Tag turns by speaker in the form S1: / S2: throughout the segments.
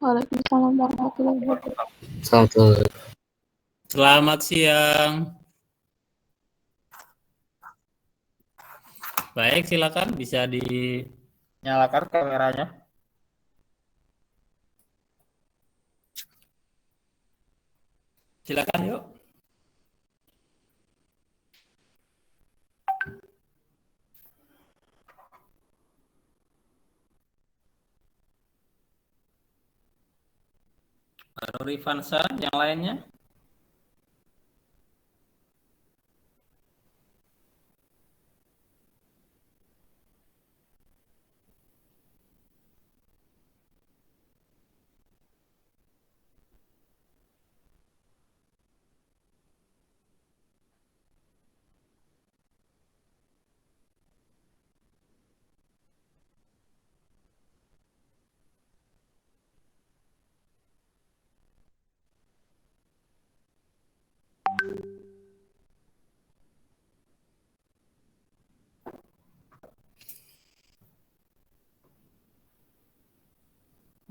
S1: Waalaikumsalam warahmatullahi
S2: wabarakatuh.
S3: Selamat siang. Baik, silakan bisa dinyalakan kameranya. Silakan yuk. Ruri Vansa, yang lainnya?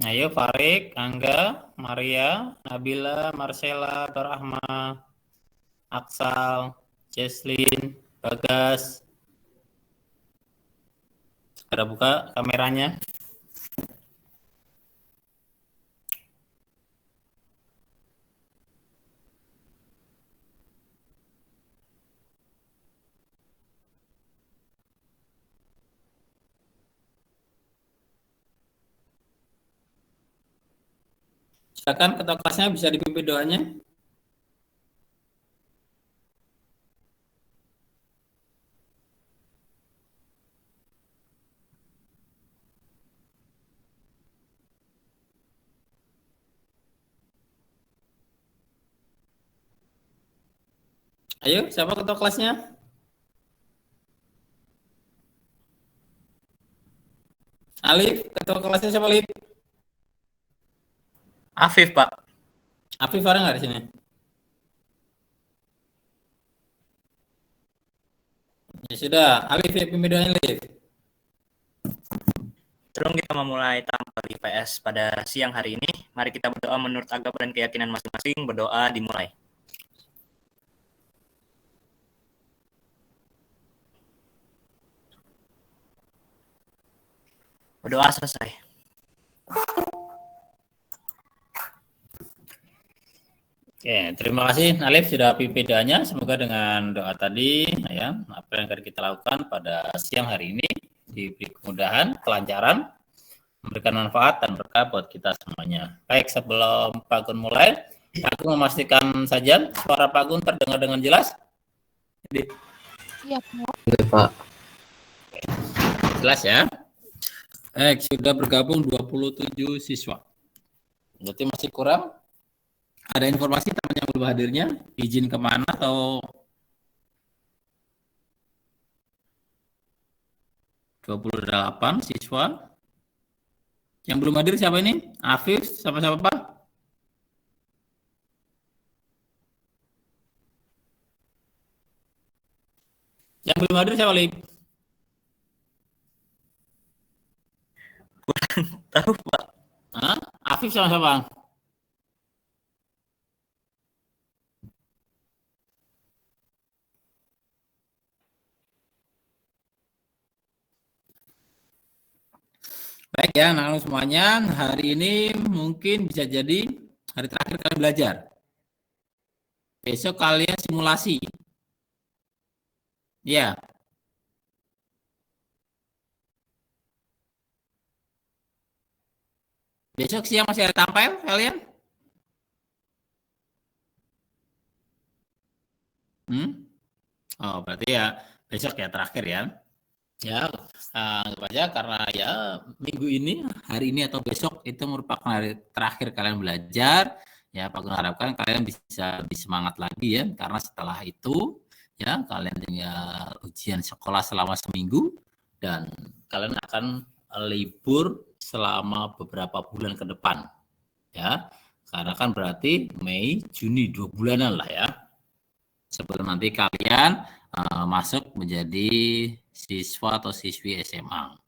S3: Ayo Farik, Angga, Maria, Nabila, Marcella, Dorahma, Aksal, Jesslyn, Bagas. Segera buka kameranya. Silakan ketua kelasnya bisa dipimpin doanya. Ayo, siapa ketua kelasnya? Alif, ketua kelasnya siapa Alif?
S4: Afif, Pak.
S3: Afif ada nggak di sini? Ya sudah, Alif ya pimpin doanya Alif.
S4: Sebelum kita memulai tampil IPS pada siang hari ini, mari kita berdoa menurut agama dan keyakinan masing-masing. Berdoa dimulai. Berdoa selesai.
S3: Oke, terima kasih Alif sudah pimpin doanya. Semoga dengan doa tadi ya, apa yang akan kita lakukan pada siang hari ini diberi kemudahan, kelancaran, memberikan manfaat dan berkah buat kita semuanya. Baik, sebelum Pak Gun mulai, Pak Gun memastikan saja suara Pak Gun terdengar dengan jelas.
S1: Iya, Pak.
S2: Iya, Pak.
S3: Jelas ya. Baik, sudah bergabung 27 siswa. Berarti masih kurang. Ada informasi teman yang belum hadirnya? Izin kemana atau 28 siswa? Yang belum hadir siapa ini? Afif, sama-sama Pak? Yang belum hadir siapa lagi?
S4: Kurang tahu, Pak.
S3: Hah? Afif sama-sama. Baik ya, anak-anak semuanya, hari ini mungkin bisa jadi hari terakhir kalian belajar. Besok kalian simulasi. Ya. Besok siang masih ada tampil kalian? Oh, berarti ya besok ya terakhir ya. Ya, anggap aja karena ya minggu ini, hari ini atau besok itu merupakan hari terakhir kalian belajar. Ya, Pak Gun harapkan kalian bisa lebih semangat lagi ya, karena setelah itu ya kalian tinggal ujian sekolah selama seminggu dan kalian akan libur selama beberapa bulan ke depan. Ya, karena kan berarti Mei, Juni 2 bulanan lah ya. Sebelum nanti kalian masuk menjadi siswa atau siswi SMA.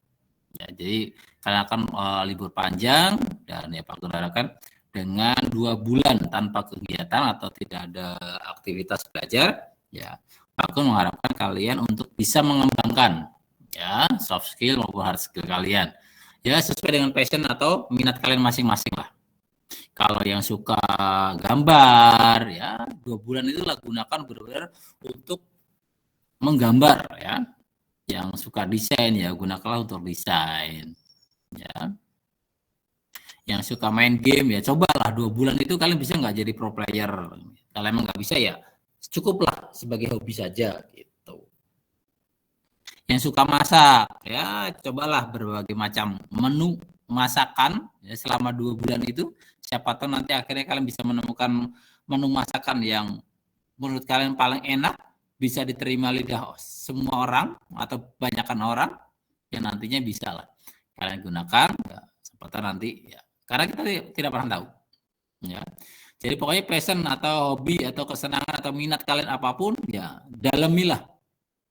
S3: Ya, jadi kalian akan libur panjang dan ya Pak Gun harapkan dengan 2 bulan tanpa kegiatan atau tidak ada aktivitas belajar, ya Pak Gun mengharapkan kalian untuk bisa mengembangkan ya soft skill maupun hard skill kalian. Ya sesuai dengan passion atau minat kalian masing-masing lah. Kalau yang suka gambar, ya 2 bulan itu lah gunakan benar-benar untuk menggambar ya. Yang suka desain ya gunakanlah untuk desain ya. Yang suka main game ya cobalah 2 bulan itu kalian bisa nggak jadi pro player. Kalau emang nggak bisa ya cukuplah sebagai hobi saja gitu. Yang suka masak ya cobalah berbagai macam menu masakan ya, selama 2 bulan itu, siapa tahu nanti akhirnya kalian bisa menemukan menu masakan yang menurut kalian paling enak, bisa diterima lidah semua orang atau banyakkan orang, yang nantinya bisa lah kalian gunakan ya, seperti nanti ya, karena kita tidak pernah tahu ya. Jadi pokoknya passion atau hobi atau kesenangan atau minat kalian apapun ya dalamilah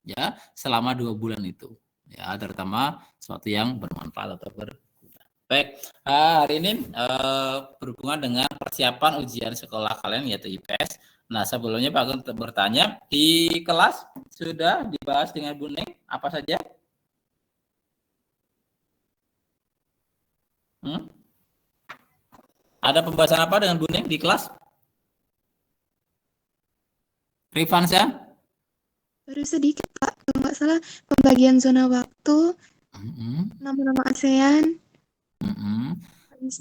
S3: ya selama 2 bulan itu ya, terutama sesuatu yang bermanfaat atau berguna. Baik, hari ini berhubungan dengan persiapan ujian sekolah kalian yaitu IPS. Nah, sebelumnya Pak Gun bertanya, di kelas sudah dibahas dengan Bu Neng apa saja? Ada pembahasan apa dengan Bu Neng di kelas? Rifansa?
S1: Baru sedikit Pak, kalau nggak salah pembagian zona waktu, nama-nama ASEAN.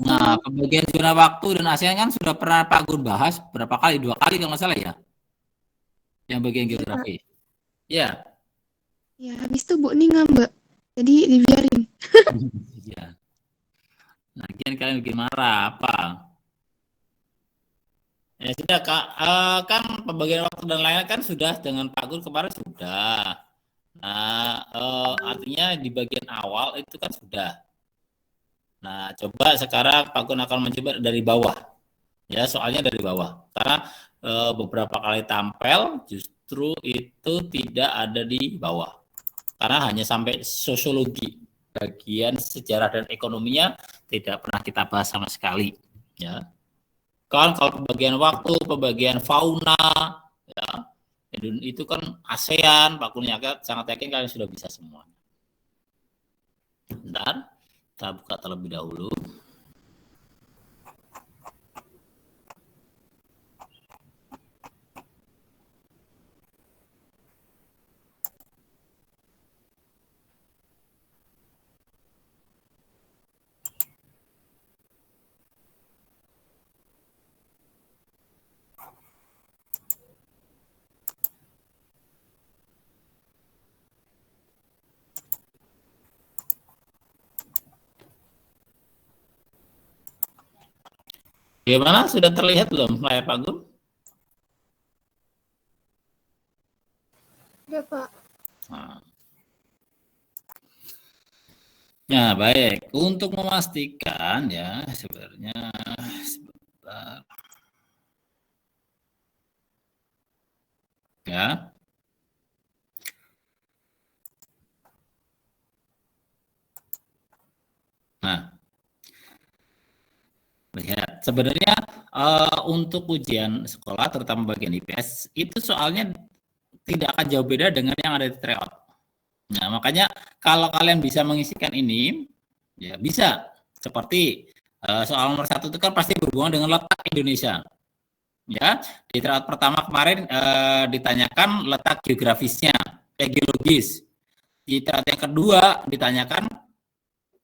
S3: Nah, pembagian zona waktu dan ASEAN kan sudah pernah Pak Gun bahas berapa kali? 2 kali kalau nggak salah ya? Yang bagian geografi. Ya.
S1: Ya, habis itu Bu Ning ngambek. Jadi dibiarin.
S3: Iya. Lagian kalian bikin marah apa? Ya sudah Kak, kan pembagian waktu dan lain-lain kan sudah dengan Pak Gun kemarin sudah. Nah, artinya di bagian awal itu kan sudah. Nah, coba sekarang Pak Gun akan mencoba dari bawah. Ya, soalnya dari bawah. Karena beberapa kali tampil justru itu tidak ada di bawah. Karena hanya sampai sosiologi. Bagian sejarah dan ekonominya tidak pernah kita bahas sama sekali. Ya. Kan kalau pembagian waktu, pembagian fauna, ya, itu kan ASEAN, Pak Gun sangat yakin kalian sudah bisa semua. Bentar, kita buka terlebih dahulu. Gimana? Sudah terlihat belum layar Pak Gun?
S1: Udah Pak.
S3: Nah, baik. Untuk memastikan ya, sebenarnya sebentar. Ya. Nah, lihat, sebenarnya untuk ujian sekolah, terutama bagian IPS, itu soalnya tidak akan jauh beda dengan yang ada di tryout. Nah, makanya kalau kalian bisa mengisikan ini, ya bisa. Seperti soal nomor 1 itu kan pasti berhubungan dengan letak Indonesia. Ya, di tryout pertama kemarin ditanyakan letak geografisnya, geologis. Di tryout yang kedua ditanyakan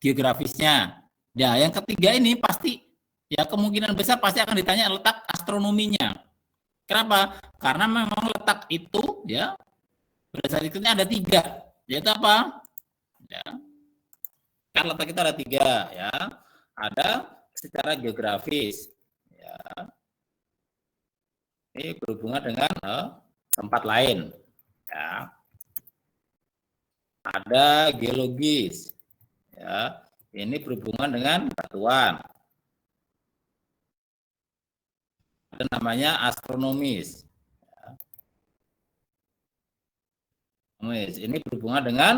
S3: geografisnya. Ya, yang ketiga ini pasti ya kemungkinan besar pasti akan ditanya letak astronominya. Kenapa? Karena memang letak itu ya pada saat itu ada 3, yaitu apa? Ya, kan letak kita ada 3 ya. Ada secara geografis, ya. Ini berhubungan dengan tempat lain, ya. Ada geologis, ya. Ini berhubungan dengan batuan. Ada namanya astronomis. Ini berhubungan dengan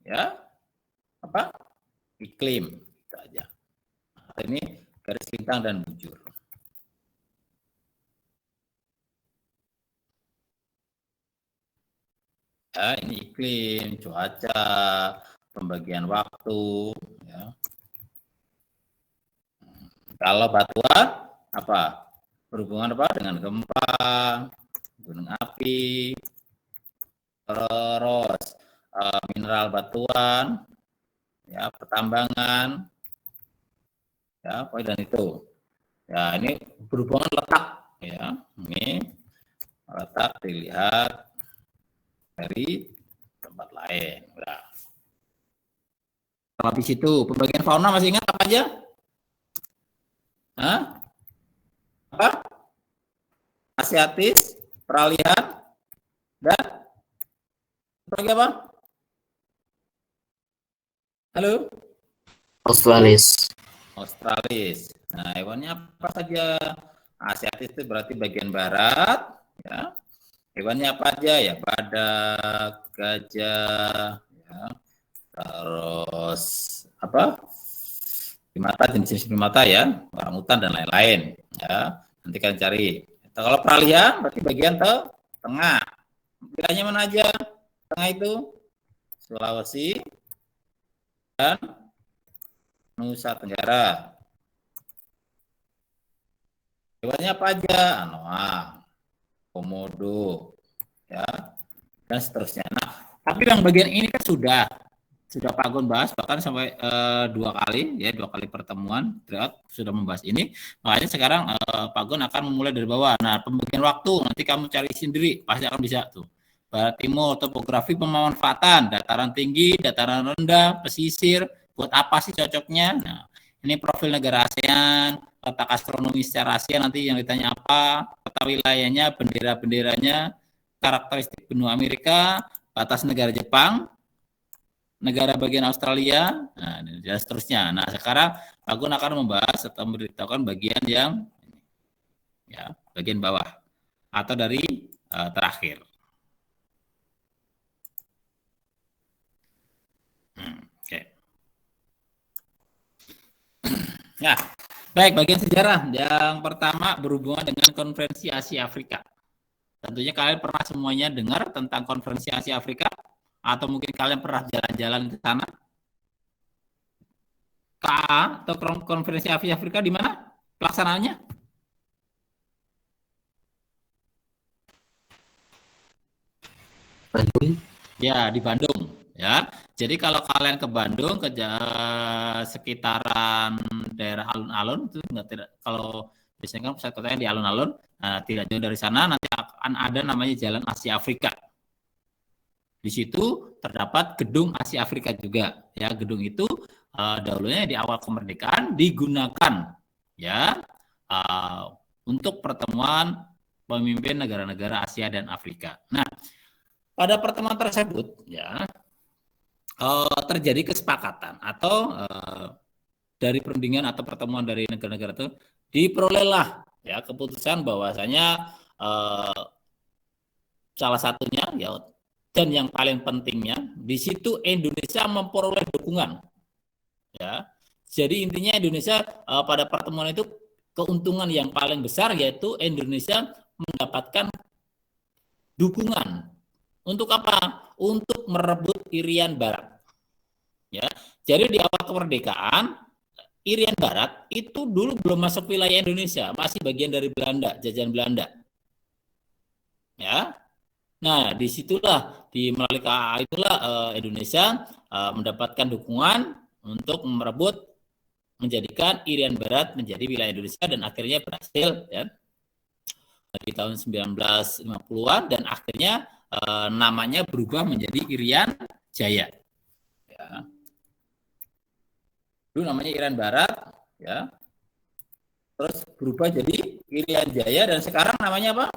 S3: ya apa? iklim. Itu aja. Nah, ini garis lintang dan bujur. Ya, ini iklim, cuaca, pembagian waktu. Ya. Kalau batuan, apa? Berhubungan apa? Dengan gempa, gunung api, terus mineral batuan, ya, pertambangan, ya, dan itu. Ya, ini berhubungan letak, ya. Ini letak dilihat dari tempat lain. Nah. Habis itu pembagian fauna masih ingat apa aja? Hah? Apa? Asiatis, peralihan, dan lagi apa? Halo?
S2: Australis.
S3: Australis. Nah, hewannya apa saja? Asiatis itu berarti bagian barat, ya. Hewannya apa aja ya? Badak, gajah, ya. Terus apa? Primata, jenis-jenis primata ya, orangutan dan lain-lain. Ya, nanti kalian cari. Kalau peralihan berarti bagian tengah. Wilayahnya mana aja? Tengah itu Sulawesi dan Nusa Tenggara. Hewannya apa aja? Anoa, komodo, ya, dan seterusnya. Nah, tapi yang bagian ini kan sudah Pak Gun bahas bahkan sampai 2 kali ya, 2 kali pertemuan sudah membahas ini. Makanya sekarang Pak Gun akan memulai dari bawah. Nah, pembagian waktu nanti kamu cari sendiri, pasti akan bisa tuh. Barat Timur, topografi pemanfaatan, dataran tinggi, dataran rendah, pesisir, buat apa sih cocoknya? Nah, ini profil negara ASEAN, letak astronomi secara ASEAN nanti yang ditanya apa, peta wilayahnya, bendera-benderanya, karakteristik benua Amerika, batas negara Jepang, negara bagian Australia, nah, dan seterusnya. Nah, sekarang Pak Gun akan membahas atau memberitahukan bagian yang ya, bagian bawah atau dari terakhir. Oke. Nah, baik, bagian sejarah. Yang pertama berhubungan dengan Konferensi Asia Afrika. Tentunya kalian pernah semuanya dengar tentang Konferensi Asia Afrika, atau mungkin kalian pernah jalan-jalan ke sana. KA atau Konferensi Asia Afrika di mana pelaksanaannya?
S2: Bandung.
S3: Ya, di Bandung. Ya, jadi kalau kalian ke Bandung ke sekitaran daerah alun-alun itu tidak, kalau biasanya kan pusat kotanya di alun-alun, tidak jauh dari sana nanti akan ada namanya Jalan Asia Afrika. Di situ terdapat gedung Asia Afrika juga. Ya, gedung itu dahulunya di awal kemerdekaan digunakan ya untuk pertemuan pemimpin negara-negara Asia dan Afrika. Nah, pada pertemuan tersebut ya terjadi kesepakatan atau dari perundingan atau pertemuan dari negara-negara itu diperolehlah ya keputusan bahwasanya salah satunya ya, dan yang paling pentingnya di situ Indonesia memperoleh dukungan ya. Jadi intinya Indonesia pada pertemuan itu keuntungan yang paling besar yaitu Indonesia mendapatkan dukungan untuk apa? Untuk merebut Irian Barat. Ya, jadi di awal kemerdekaan Irian Barat itu dulu belum masuk wilayah Indonesia, masih bagian dari Belanda, jajahan Belanda. Ya, nah disitulah melalui KA itulah Indonesia mendapatkan dukungan untuk merebut, menjadikan Irian Barat menjadi wilayah Indonesia dan akhirnya berhasil ya di tahun 1950-an dan akhirnya namanya berubah menjadi Irian Jaya. Ya. Dulu namanya Irian Barat, ya. Terus berubah jadi Irian Jaya dan sekarang namanya apa?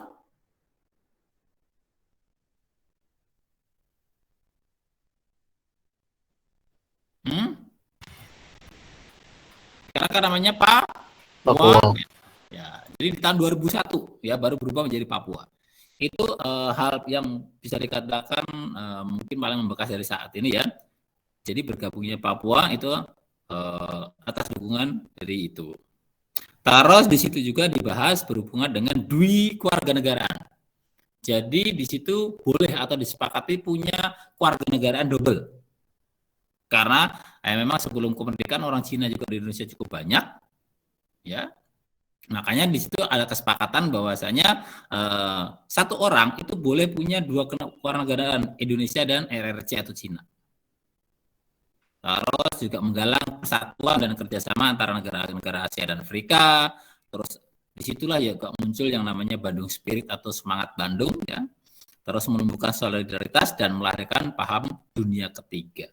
S3: Sekarang kan namanya Papua. Ya, jadi di tahun 2001 ya baru berubah menjadi Papua. Itu hal yang bisa dikatakan mungkin paling membekas dari saat ini ya. Jadi bergabungnya Papua itu atas dukungan dari itu. Terus di situ juga dibahas berhubungan dengan dwi kewarganegaraan. Jadi di situ boleh atau disepakati punya kewarganegaraan double. Karena memang sebelum kemerdekaan orang Cina juga di Indonesia cukup banyak, ya. Makanya di situ ada kesepakatan bahwasanya satu orang itu boleh punya dua kewarganegaraan, Indonesia dan RRC atau Cina. Terus juga menggalang persatuan dan kerjasama antara negara-negara Asia dan Afrika. Terus disitulah ya muncul yang namanya Bandung Spirit atau semangat Bandung, ya. Terus menumbuhkan solidaritas dan melahirkan paham dunia ketiga.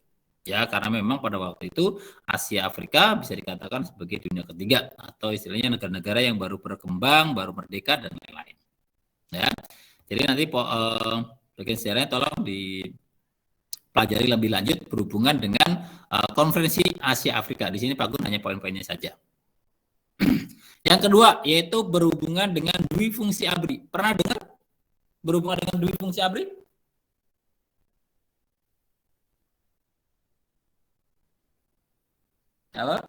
S3: Ya, karena memang pada waktu itu Asia Afrika bisa dikatakan sebagai dunia ketiga atau istilahnya negara-negara yang baru berkembang, baru merdeka dan lain-lain. Ya, jadi nanti bagian sejarahnya tolong dipelajari lebih lanjut berhubungan dengan konferensi Asia Afrika. Di sini Pak Gun hanya poin-poinnya saja. Yang kedua yaitu berhubungan dengan dwi fungsi ABRI. Pernah dengar berhubungan dengan dwi fungsi ABRI? Halo?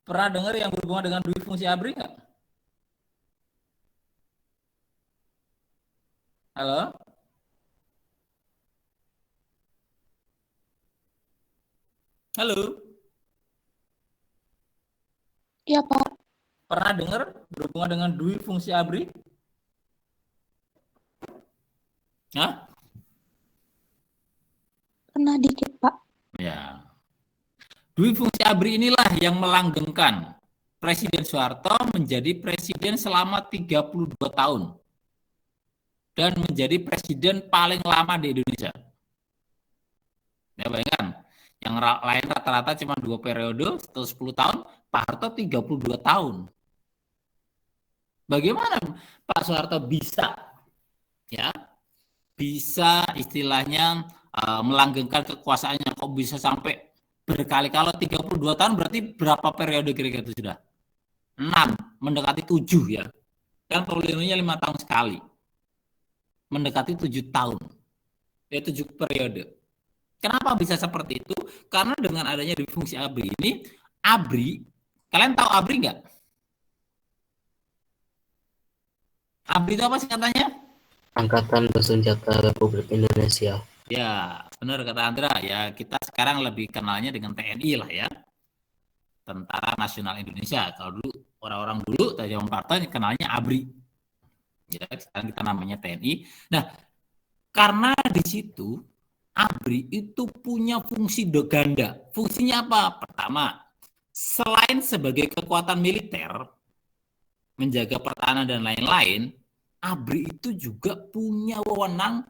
S3: Pernah dengar yang berhubungan dengan dwi fungsi ABRI nggak? Halo? Halo?
S1: Iya, Pak.
S3: Pernah dengar berhubungan dengan dwi fungsi ABRI? Hah?
S1: Pernah dikit, Pak.
S3: Ya. Dwi fungsi ABRI inilah yang melanggengkan Presiden Soeharto menjadi presiden selama 32 tahun dan menjadi presiden paling lama di Indonesia. Ya, bayangkan, yang lain rata-rata cuma 2 periode atau 10 tahun, Pak Harto 32 tahun. Bagaimana Pak Soeharto bisa istilahnya melanggengkan kekuasaannya, kok bisa sampai berkali-kali 32 tahun, berarti berapa periode kira-kira itu sudah? 6, mendekati 7 ya. Kan periodenya 5 tahun sekali. Mendekati 7 tahun. Ya 7 periode. Kenapa bisa seperti itu? Karena dengan adanya dwi fungsi ABRI ini, ABRI, kalian tahu ABRI nggak? ABRI itu apa sih katanya?
S2: Angkatan Bersenjata Republik Indonesia.
S3: Ya, benar kata Andra. Ya, kita sekarang lebih kenalnya dengan TNI lah ya. Tentara Nasional Indonesia. Kalau dulu orang-orang dulu zaman partai kenalnya ABRI. Ya, sekarang kita namanya TNI. Nah, karena di situ ABRI itu punya fungsi ganda. Fungsinya apa? Pertama, selain sebagai kekuatan militer, menjaga pertahanan dan lain-lain, ABRI itu juga punya wewenang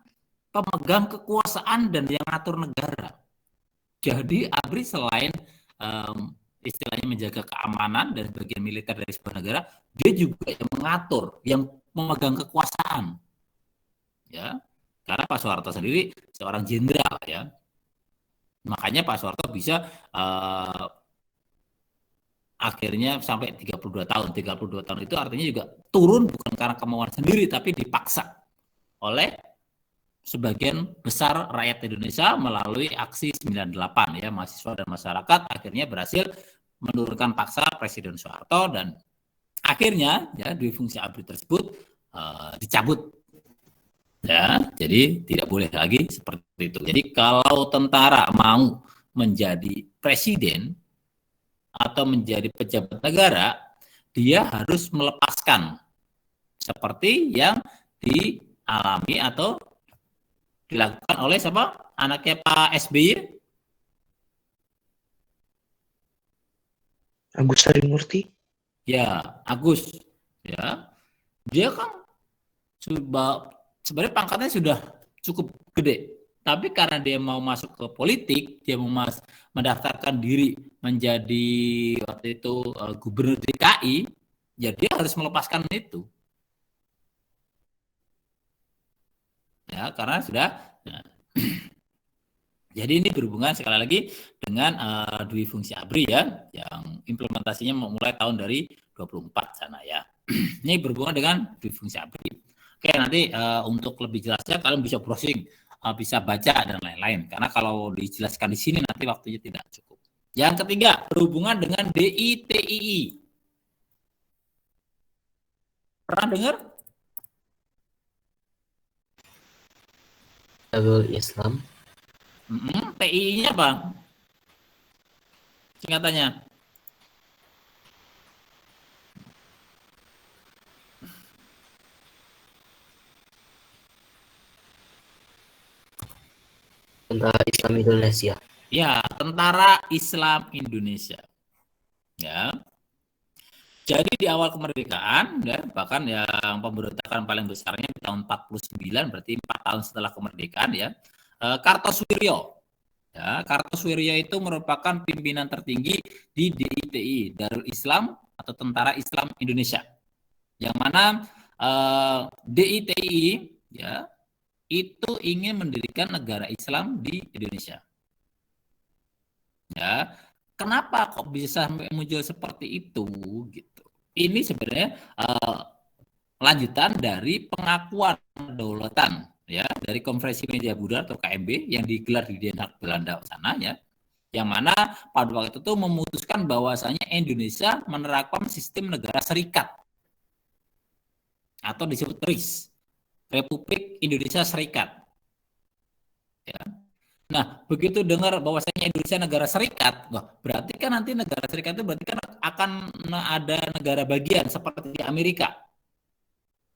S3: pemegang kekuasaan dan yang ngatur negara. Jadi ABRI selain istilahnya menjaga keamanan dan bagian militer dari sebuah negara, dia juga yang mengatur, yang memegang kekuasaan. Ya, karena Pak Soeharto sendiri seorang jenderal ya. Makanya Pak Soeharto bisa akhirnya sampai 32 tahun. 32 tahun itu artinya juga turun bukan karena kemauan sendiri, tapi dipaksa oleh sebagian besar rakyat Indonesia melalui aksi 98 ya, mahasiswa dan masyarakat akhirnya berhasil menurunkan paksa Presiden Soeharto dan akhirnya ya dui fungsi ABRI tersebut dicabut. Ya, jadi tidak boleh lagi seperti itu. Jadi kalau tentara mau menjadi presiden atau menjadi pejabat negara, dia harus melepaskan seperti yang dialami atau dilakukan oleh siapa? Anaknya Pak SBY?
S5: Agus Harimurti.
S3: Ya, Agus. Ya, dia kan sebenarnya pangkatnya sudah cukup gede. Tapi karena dia mau masuk ke politik, dia mau mendaftarkan diri menjadi waktu itu gubernur DKI, ya dia harus melepaskan itu. Ya, karena sudah ya. Jadi ini berhubungan sekali lagi dengan dui fungsi ABRI ya, yang implementasinya mulai tahun dari 24 sana ya. Ini berhubungan dengan dui fungsi ABRI. Oke, nanti untuk lebih jelasnya kalian bisa browsing, bisa baca dan lain-lain. Karena kalau dijelaskan di sini nanti waktunya tidak cukup. Yang ketiga, berhubungan dengan DITII. Pernah dengar?
S2: Darul Islam.
S3: TII-nya apa? Singkatannya.
S2: Tentara Islam Indonesia.
S3: Ya, Tentara Islam Indonesia. Ya. Jadi di awal kemerdekaan, ya, bahkan yang pemberontakan paling besarnya di tahun 49, berarti 4 tahun setelah kemerdekaan, ya, Kartosuwiryo. Ya, Kartosuwiryo itu merupakan pimpinan tertinggi di DITI, Darul Islam atau Tentara Islam Indonesia. Yang mana DITI, ya, itu ingin mendirikan negara Islam di Indonesia. Ya, kenapa kok bisa sampai muncul seperti itu? Gitu. Ini sebenarnya lanjutan dari pengakuan kedaulatan, ya, dari Konferensi Media Buddha atau KMB yang digelar di Den Haag, Belanda sana, ya, yang mana pada waktu itu memutuskan bahwasanya Indonesia menerapkan sistem negara serikat atau disebut RIS, Republik Indonesia Serikat. Ya. Nah, begitu dengar bahwasanya Indonesia negara serikat, wah, berarti kan nanti negara serikat itu berarti kan akan ada negara bagian seperti di Amerika.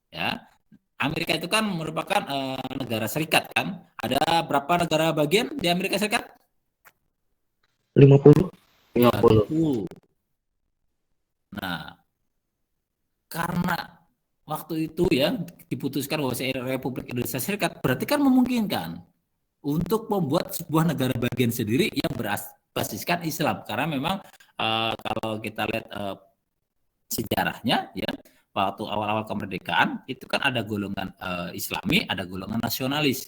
S3: Ya, Amerika itu kan merupakan negara serikat kan. Ada berapa negara bagian di Amerika Serikat?
S2: 50.
S3: Nah, karena waktu itu, ya, diputuskan bahwa Republik Indonesia Serikat, berarti kan memungkinkan untuk membuat sebuah negara bagian sendiri yang berbasiskan Islam. Karena memang kalau kita lihat sejarahnya, ya, waktu awal-awal kemerdekaan itu kan ada golongan Islami, ada golongan nasionalis.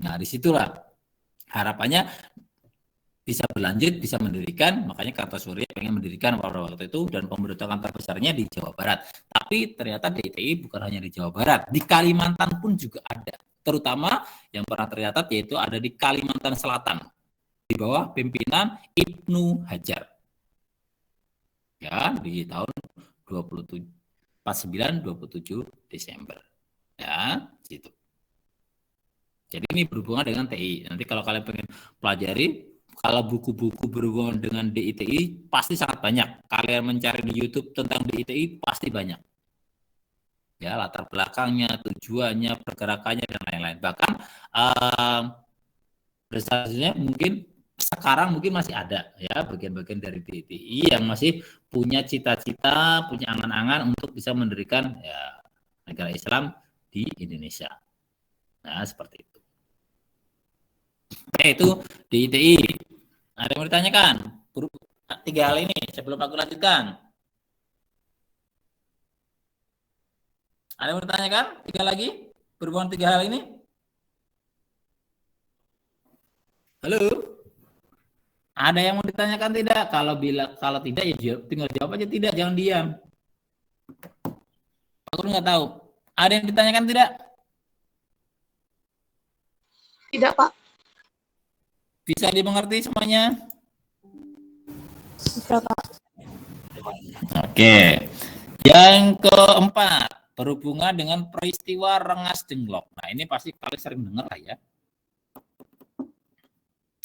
S3: Nah, disitulah harapannya bisa berlanjut, bisa mendirikan, makanya Kartosuwiryo pengen mendirikan pada waktu itu, dan pemberontakan terbesarnya di Jawa Barat. Tapi ternyata DITI bukan hanya di Jawa Barat, di Kalimantan pun juga ada. Terutama yang pernah tercatat yaitu ada di Kalimantan Selatan di bawah pimpinan Ibnu Hajar. Ya, di tahun 27 Desember. Ya, gitu. Jadi ini berhubungan dengan TI. Nanti kalau kalian pengen pelajari, kalau buku-buku berhubungan dengan DITI pasti sangat banyak. Kalian mencari di YouTube tentang DITI pasti banyak. Ya, latar belakangnya, tujuannya, pergerakannya, dan lain-lain. Bahkan prestasinya mungkin sekarang mungkin masih ada, ya, bagian-bagian dari DITI yang masih punya cita-cita, punya angan-angan untuk bisa mendirikan, ya, negara Islam di Indonesia. Nah, seperti itu. Oke, itu DITI. Ada yang mau ditanyakan? 3 hal ini sebelum aku lanjutkan. Ada yang mau ditanyakan? 3 lagi? Berhubungan 3 hal ini? Halo? Ada yang mau ditanyakan tidak? Kalau tidak ya tinggal jawab aja tidak, jangan diam. Aku nggak tahu. Ada yang ditanyakan tidak?
S1: Tidak, Pak.
S3: Bisa dimengerti semuanya?
S1: Bisa, Pak.
S3: Oke. Yang keempat, berhubungan dengan peristiwa Rengas Dengklok. Nah, ini pasti kalian sering dengar lah, ya.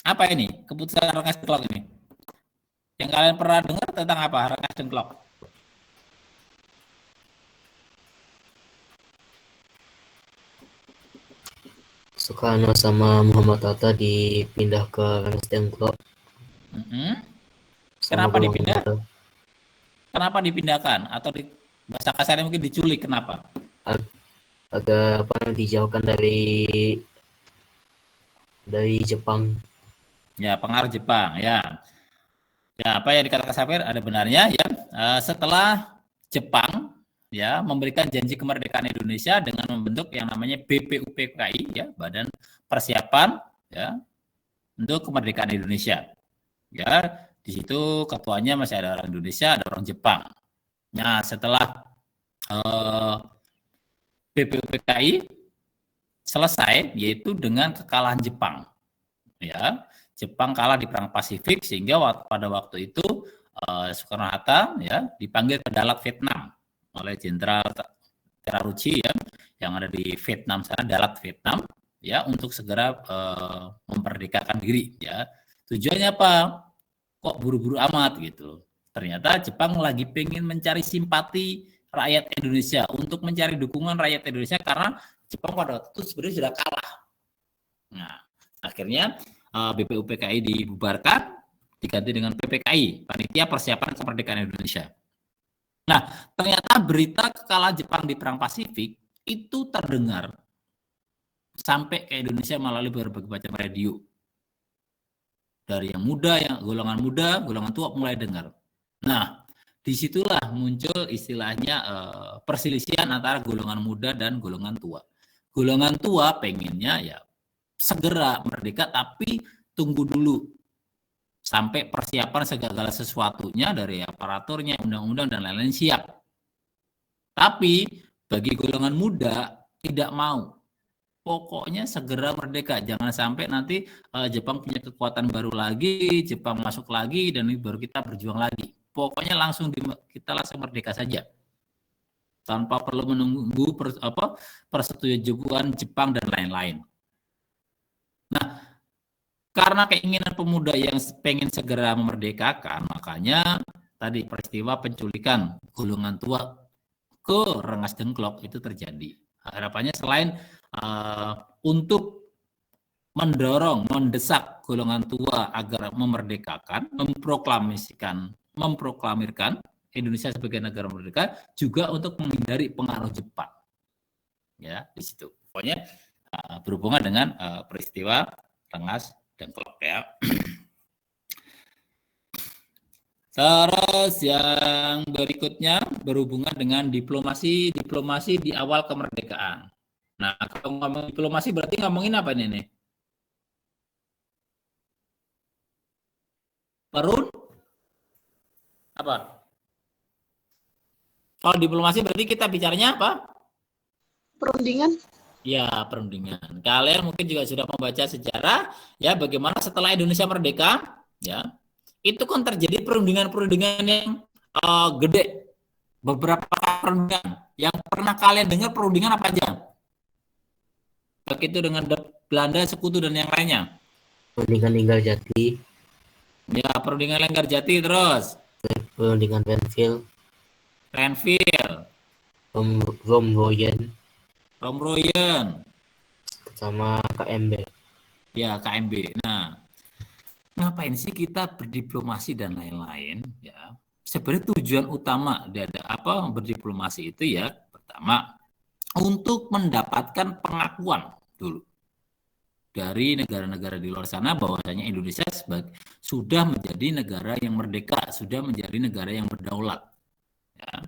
S3: Apa ini? Keputusan Rengas Dengklok ini. Yang kalian pernah dengar tentang apa Rengas Dengklok?
S2: Soekarno sama Muhammad Hatta dipindah ke Rengas Dengklok.
S3: Kenapa dipindah? Kenapa dipindahkan? Atau di bahasa kasarnya mungkin diculik, kenapa?
S2: Agar dijauhkan dari Jepang.
S3: Ya, pengaruh Jepang, ya. Ya, apa yang dikatakan Safir ada benarnya, ya. Setelah Jepang, ya, memberikan janji kemerdekaan Indonesia dengan membentuk yang namanya BPUPKI, ya, Badan Persiapan, ya, untuk Kemerdekaan Indonesia. Ya, di situ ketuanya masih ada orang Indonesia, ada orang Jepang. Nah, setelah BPUPKI selesai, yaitu dengan kekalahan Jepang, ya. Jepang kalah di Perang Pasifik sehingga pada waktu itu Soekarno-Hatta ya dipanggil ke Dalat Vietnam oleh Jenderal Terauchi ya yang ada di Vietnam sana, Dalat Vietnam ya, untuk segera memerdekakan diri ya. Tujuannya apa? Kok buru-buru amat gitu. Ternyata Jepang lagi pengen mencari simpati rakyat Indonesia, untuk mencari dukungan rakyat Indonesia karena Jepang pada waktu itu sebenarnya sudah kalah. Nah, akhirnya BPUPKI dibubarkan, diganti dengan PPKI, Panitia Persiapan Kemerdekaan Indonesia. Nah, ternyata berita kekalahan Jepang di Perang Pasifik itu terdengar sampai ke Indonesia melalui berbagai macam radio. Dari yang muda, yang golongan muda, golongan tua mulai dengar. Nah, disitulah muncul istilahnya perselisihan antara golongan muda dan golongan tua. Golongan tua pengennya ya segera merdeka, tapi tunggu dulu sampai persiapan segala sesuatunya dari aparaturnya, undang-undang dan lain-lain siap. Tapi bagi golongan muda tidak mau. Pokoknya segera merdeka, jangan sampai nanti Jepang punya kekuatan baru lagi, Jepang masuk lagi dan baru kita berjuang lagi. Pokoknya kita langsung merdeka saja, tanpa perlu menunggu persetujuan Jepang dan lain-lain. Nah, karena keinginan pemuda yang pengen segera memerdekakan, makanya tadi peristiwa penculikan golongan tua ke Rengas Dengklok itu terjadi. Harapannya selain untuk mendorong, mendesak golongan tua agar memerdekakan, memproklamirkan Indonesia sebagai negara merdeka, juga untuk menghindari pengaruh Jepang. Ya, di situ. Pokoknya berhubungan dengan peristiwa Rengas Dengklok ya. Terus yang berikutnya berhubungan dengan diplomasi di awal kemerdekaan. Nah, kalau ngomong diplomasi berarti ngomongin apa nih? Apa? Kalau diplomasi berarti kita bicaranya apa?
S5: Perundingan.
S3: Ya, perundingan. Kalian mungkin juga sudah membaca sejarah ya, bagaimana setelah Indonesia merdeka ya, itu kan terjadi perundingan-perundingan yang gede. Beberapa perundingan yang pernah kalian dengar, perundingan apa aja? Baik itu dengan Belanda, Sekutu dan yang lainnya.
S2: Perundingan Linggarjati.
S3: Ya, perundingan Linggarjati, terus
S2: Perundingan Renville.
S3: Romroyen
S2: sama KMB.
S3: Ya, KMB. Nah, ngapain sih kita berdiplomasi dan lain-lain ya? Sebenarnya tujuan utama dari berdiplomasi itu ya, pertama untuk mendapatkan pengakuan dulu dari negara-negara di luar sana bahwasanya Indonesia sudah menjadi negara yang merdeka, sudah menjadi negara yang berdaulat ya.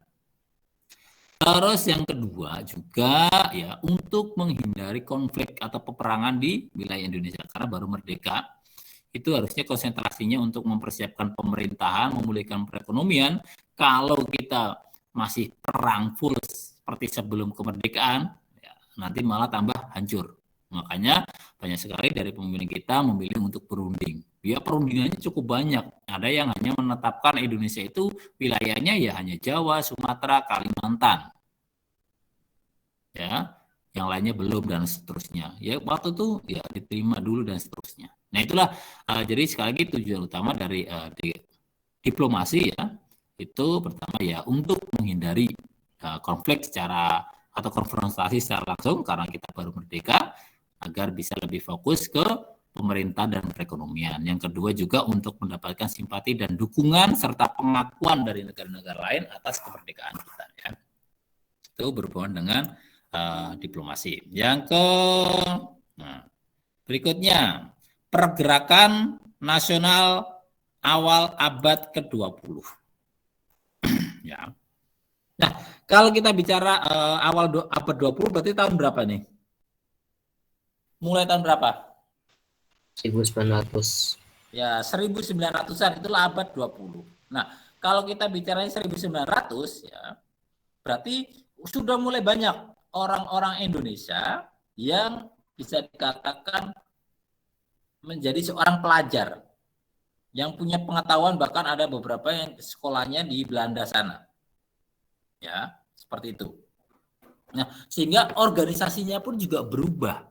S3: Terus yang kedua juga ya untuk menghindari konflik atau peperangan di wilayah Indonesia, karena baru merdeka itu harusnya konsentrasinya untuk mempersiapkan pemerintahan, memulihkan perekonomian. Kalau kita masih perang full seperti sebelum kemerdekaan, ya, nanti malah tambah hancur. Makanya banyak sekali dari pemimpin kita memilih untuk berunding. Ya, perundingannya cukup banyak. Ada yang hanya menetapkan Indonesia itu wilayahnya ya hanya Jawa, Sumatera, Kalimantan. Ya, yang lainnya belum dan seterusnya. Ya, waktu itu ya diterima dulu dan seterusnya. Nah, itulah jadi sekali lagi tujuan utama dari diplomasi ya, itu pertama ya untuk menghindari konflik atau konfrontasi secara langsung karena kita baru merdeka, agar bisa lebih fokus ke pemerintah dan perekonomian. Yang kedua juga untuk mendapatkan simpati dan dukungan serta pengakuan dari negara-negara lain atas kemerdekaan kita ya. Itu berhubungan dengan diplomasi. Berikutnya pergerakan nasional awal abad ke-20. Ya. Nah, kalau kita bicara awal abad 20 berarti tahun berapa nih? Mulai tahun berapa?
S2: 1900.
S3: Ya, 1900-an itulah abad 20. Nah, kalau kita bicaranya 1900 ya, berarti sudah mulai banyak orang-orang Indonesia yang bisa dikatakan menjadi seorang pelajar yang punya pengetahuan, bahkan ada beberapa yang sekolahnya di Belanda sana. Ya, seperti itu. Nah, sehingga organisasinya pun juga berubah.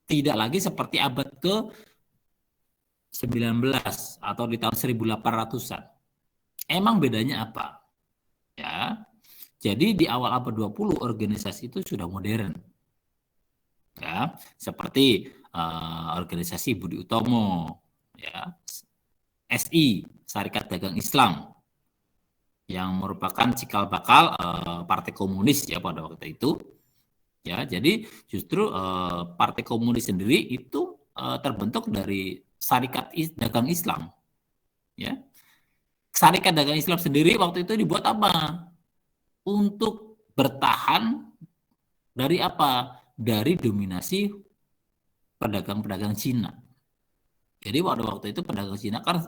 S3: Tidak lagi seperti abad ke-19 atau di tahun 1800-an. Emang bedanya apa? Ya. Jadi di awal abad 20 organisasi itu sudah modern. Ya, seperti organisasi Budi Utomo, ya, SI, Syarikat Dagang Islam, yang merupakan cikal bakal Partai Komunis ya pada waktu itu. Ya, jadi justru Partai Komunis sendiri itu terbentuk dari Syarikat Dagang Islam. Ya, Syarikat Dagang Islam sendiri waktu itu dibuat apa? Untuk bertahan dari apa? Dari dominasi pedagang-pedagang Cina. Jadi waktu itu pedagang Cina kan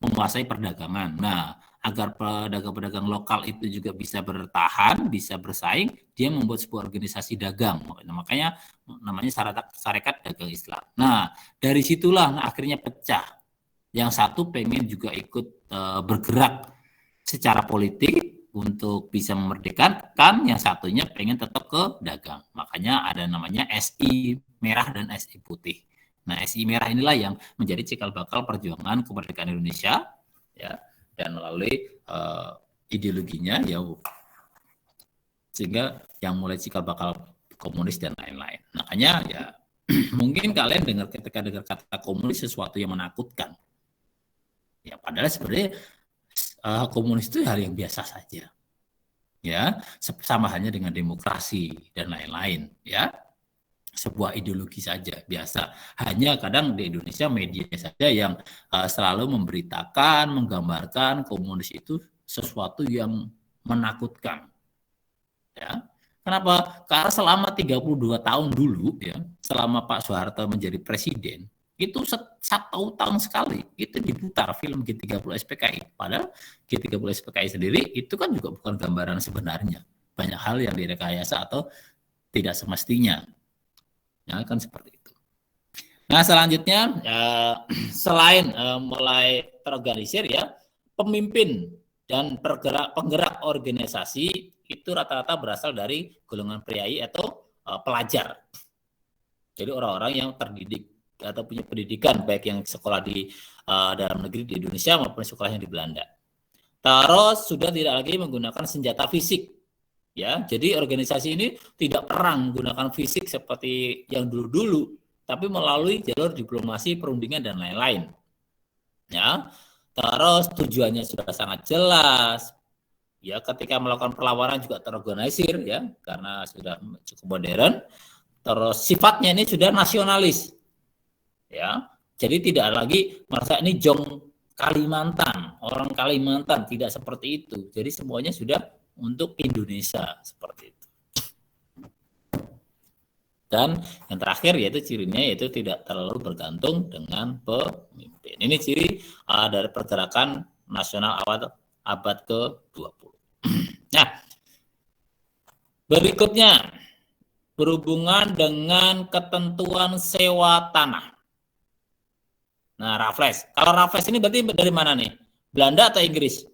S3: menguasai perdagangan. Nah, agar pedagang-pedagang lokal itu juga bisa bertahan, bisa bersaing, dia membuat sebuah organisasi dagang. Makanya namanya Syarikat Dagang Islam. Nah, dari situlah akhirnya pecah. Yang satu pengen juga ikut bergerak secara politik untuk bisa memerdekakan, yang satunya pengen tetap ke dagang. Makanya ada namanya SI merah dan SI putih. Nah, SI merah inilah yang menjadi cikal bakal perjuangan kemerdekaan Indonesia, ya, dan melalui ideologinya, ya, sehingga yang mulai cikal bakal komunis dan lain-lain. Makanya ya mungkin kalian ketika dengar kata komunis sesuatu yang menakutkan. Ya, padahal sebenarnya komunis itu hal yang biasa saja. Ya, sama halnya dengan demokrasi dan lain-lain, ya. Sebuah ideologi saja biasa. Hanya kadang di Indonesia media saja yang selalu memberitakan, menggambarkan komunis itu sesuatu yang menakutkan. Ya. Kenapa? Karena selama 32 tahun dulu ya, selama Pak Soeharto menjadi presiden, itu 1 tahun sekali itu diputar film G30 SPKI. Padahal G30 SPKI sendiri itu kan juga bukan gambaran sebenarnya. Banyak hal yang direkayasa atau tidak semestinya. Ya, kan seperti itu. Nah, selanjutnya selain mulai terorganisir ya, pemimpin dan penggerak organisasi itu rata-rata berasal dari golongan priai atau pelajar. Jadi orang-orang yang terdidik atau punya pendidikan, baik yang sekolah di dalam negeri di Indonesia maupun sekolah yang di Belanda. Terus sudah tidak lagi menggunakan senjata fisik. Ya, jadi organisasi ini tidak perang menggunakan fisik seperti yang dulu-dulu, tapi melalui jalur diplomasi, perundingan dan lain-lain. Ya, terus tujuannya sudah sangat jelas. Ya, ketika melakukan perlawanan juga terorganisir ya, karena sudah cukup modern. Terus sifatnya ini sudah nasionalis. Ya, jadi tidak lagi merasa ini jong Kalimantan, orang Kalimantan, tidak seperti itu. Jadi semuanya sudah untuk Indonesia seperti itu. Dan yang terakhir yaitu cirinya yaitu tidak terlalu bergantung dengan pemimpin. Ini ciri dari pergerakan nasional abad ke-20. Nah, berikutnya berhubungan dengan ketentuan sewa tanah. Nah, Raffles. Kalau Raffles ini berarti dari mana nih? Belanda atau Inggris?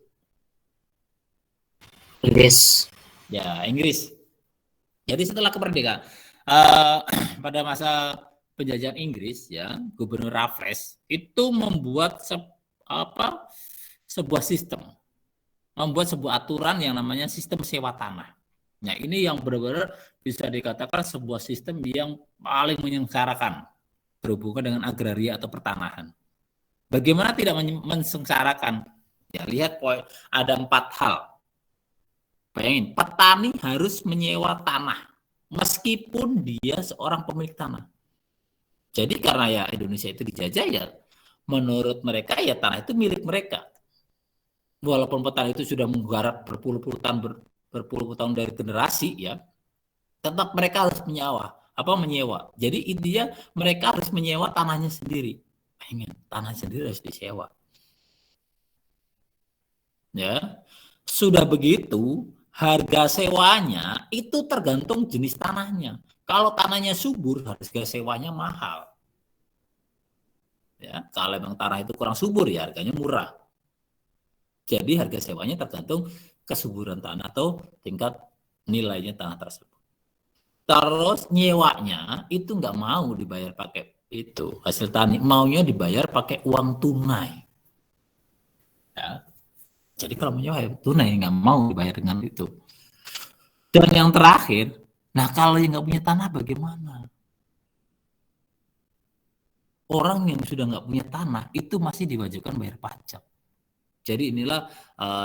S2: Inggris.
S3: Ya, Inggris. Jadi setelah kemerdekaan pada masa penjajahan Inggris ya, Gubernur Raffles itu membuat sebuah sistem, membuat sebuah aturan yang namanya sistem sewa tanah. Nah, ini yang benar-benar bisa dikatakan sebuah sistem yang paling menyengsarakan berhubungan dengan agraria atau pertanahan. Bagaimana tidak mensengsarakan? Ya, lihat ada 4 hal. Bayangin, petani harus menyewa tanah meskipun dia seorang pemilik tanah. Jadi karena ya Indonesia itu dijajah ya, menurut mereka ya tanah itu milik mereka. Walaupun petani itu sudah menggarap berpuluh-puluh tahun dari generasi ya, tetap mereka harus menyewa. Jadi intinya mereka harus menyewa tanahnya sendiri. Bayangin, tanah sendiri harus disewa. Ya, sudah begitu harga sewanya itu tergantung jenis tanahnya. Kalau tanahnya subur, harga sewanya mahal. Ya, kalau memang tanah itu kurang subur ya harganya murah. Jadi harga sewanya tergantung kesuburan tanah atau tingkat nilainya tanah tersebut. Terus nyewanya itu nggak mau dibayar pakai itu hasil tani, maunya dibayar pakai uang tunai. Ya. Jadi kalau menyewa tunai nggak mau dibayar dengan itu. Dan yang terakhir, nah kalau yang nggak punya tanah bagaimana? Orang yang sudah nggak punya tanah itu masih diwajibkan bayar pajak. Jadi inilah